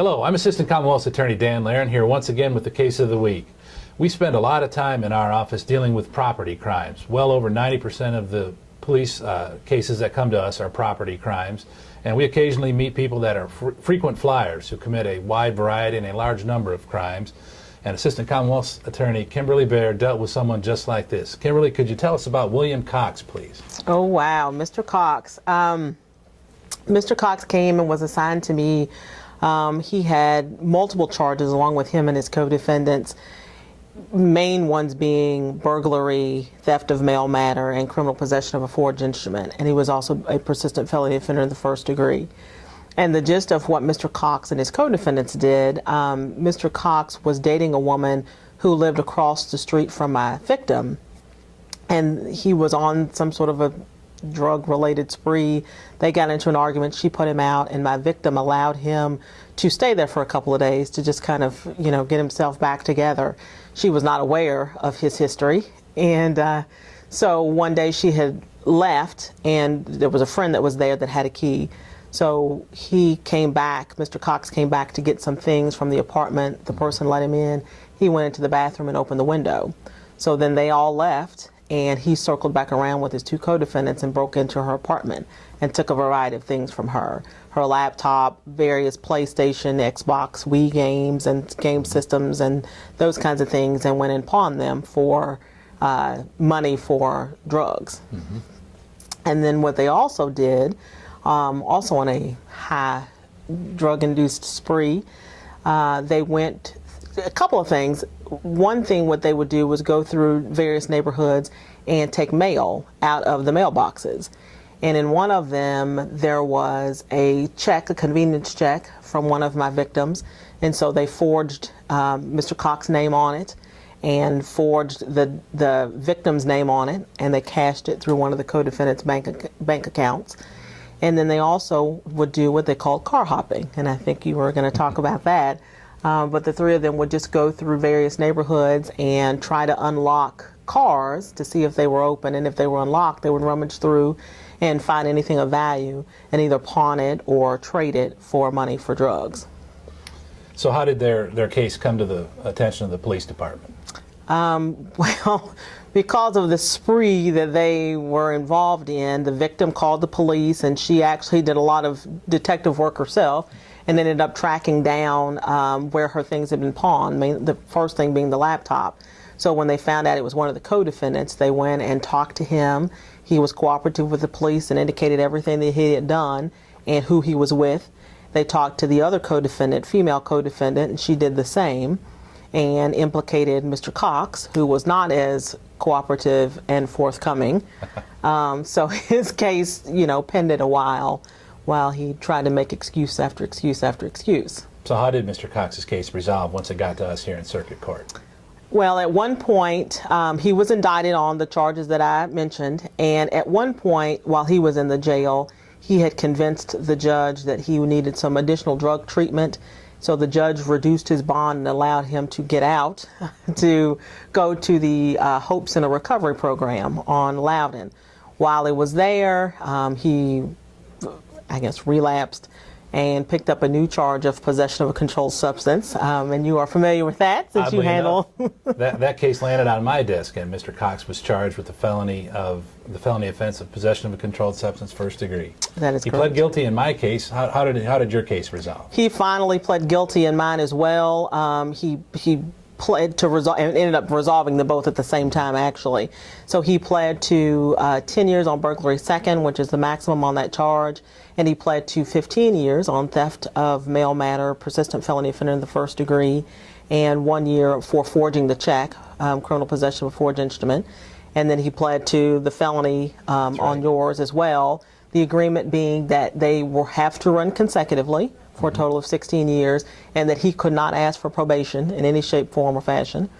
Hello, I'm Assistant Commonwealth's Attorney Dan Laren here once again with the case of the week. We spend a lot of time in our office dealing with property crimes. Well over 90% of the police cases that come to us are property crimes, and we occasionally meet people that are frequent flyers who commit a wide variety and a large number of crimes. And Assistant Commonwealth's Attorney Kimberly Baird dealt with someone just like this. Kimberly, could you tell us about William Cox, please? Oh, wow. Mr. Cox. Mr. Cox came and was assigned to me. He had multiple charges along with him and his co-defendants, main ones being burglary, theft of mail matter, and criminal possession of a forged instrument. And he was also a persistent felony offender in the first degree. And the gist of what Mr. Cox and his co-defendants did, Mr. Cox was dating a woman who lived across the street from my victim, and he was on some sort of a drug-related spree. They got into an argument. She put him out, and my victim allowed him to stay there for a couple of days to just kind of, get himself back together. She was not aware of his history, and so one day she had left, and there was a friend that was there that had a key. So he came back, Mr. Cox came back to get some things from the apartment. The person let him in. He went into the bathroom and opened the window. So then they all left, and he circled back around with his two co-defendants and broke into her apartment and took a variety of things from her. Her laptop, various PlayStation, Xbox, Wii games, and game systems, and those kinds of things, and went and pawned them for money for drugs. Mm-hmm. And then what they also did, also on a high drug-induced spree, they went a couple of things. One thing what they would do was go through various neighborhoods and take mail out of the mailboxes. And in one of them, there was a check, a convenience check from one of my victims. And so they forged Mr. Cox's name on it and forged the victim's name on it, and they cashed it through one of the co-defendants' bank accounts. And then they also would do what they called car hopping, and I think you were going to talk about that. But the three of them would just go through various neighborhoods and try to unlock cars to see if they were open, and if they were unlocked, they would rummage through and find anything of value and either pawn it or trade it for money for drugs. So how did their case come to the attention of the police department? Well, because of the spree that they were involved in, the victim called the police, and she actually did a lot of detective work herself and ended up tracking down where her things had been pawned, the first thing being the laptop. So when they found out it was one of the co-defendants, they went and talked to him. He was cooperative with the police and indicated everything that he had done and who he was with. They talked to the other co-defendant, female co-defendant, and she did the same, and implicated Mr. Cox, who was not as cooperative and forthcoming. So his case, pended a while he tried to make excuse after excuse after excuse. So how did Mr. Cox's case resolve once it got to us here in circuit court? Well, at one point, he was indicted on the charges that I mentioned, and at one point, while he was in the jail, he had convinced the judge that he needed some additional drug treatment. So the judge reduced his bond and allowed him to get out to go to the Hope Center Recovery Program on Loudon. While he was there, he, relapsed and picked up a new charge of possession of a controlled substance. And you are familiar with that since you handle. that case landed on my desk, and Mr. Cox was charged with the felony offense of possession of a controlled substance, first degree. That is correct. He pled guilty in my case. How did your case resolve? He finally pled guilty in mine as well. He pled to resolve and ended up resolving them both at the same time, actually. So he pled to 10 years on burglary second, which is the maximum on that charge, and he pled to 15 years on theft of mail matter, persistent felony offender in the first degree, and 1 year for forging the check, criminal possession of a forged instrument. And then he pled to the felony on yours as well, the agreement being that they will have to run consecutively for a total of 16 years, and that he could not ask for probation in any shape, form, or fashion.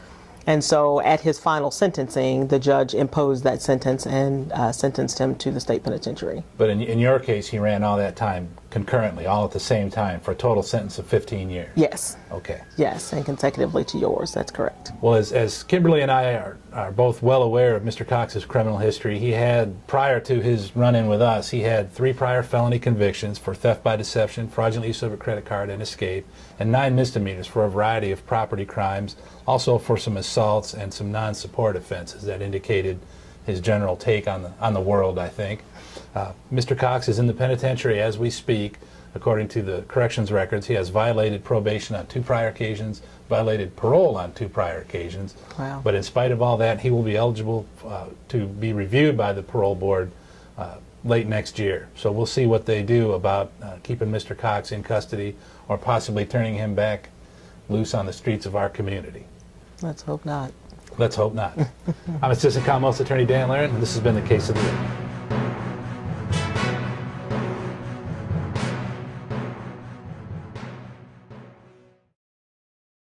And so at his final sentencing, the judge imposed that sentence and sentenced him to the state penitentiary. But in your case, he ran all that time concurrently, all at the same time, for a total sentence of 15 years? Yes. Okay. Yes, and consecutively to yours. That's correct. Well, as Kimberly and I are both well aware of Mr. Cox's criminal history, he had, prior to his run-in with us, he had 3 prior felony convictions for theft by deception, fraudulent use of a credit card, and escape, and 9 misdemeanors for a variety of property crimes, also for some assaults and some non-support offenses that indicated his general take on the world, I think. Mr. Cox is in the penitentiary as we speak. According to the corrections records, he has violated probation on 2 prior occasions, violated parole on 2 prior occasions. Wow. But in spite of all that, he will be eligible to be reviewed by the parole board late next year. So we'll see what they do about keeping Mr. Cox in custody or possibly turning him back loose on the streets of our community. Let's hope not. Let's hope not. I'm Assistant Commonwealth's Attorney Dan Laren, and this has been the Case of the Week.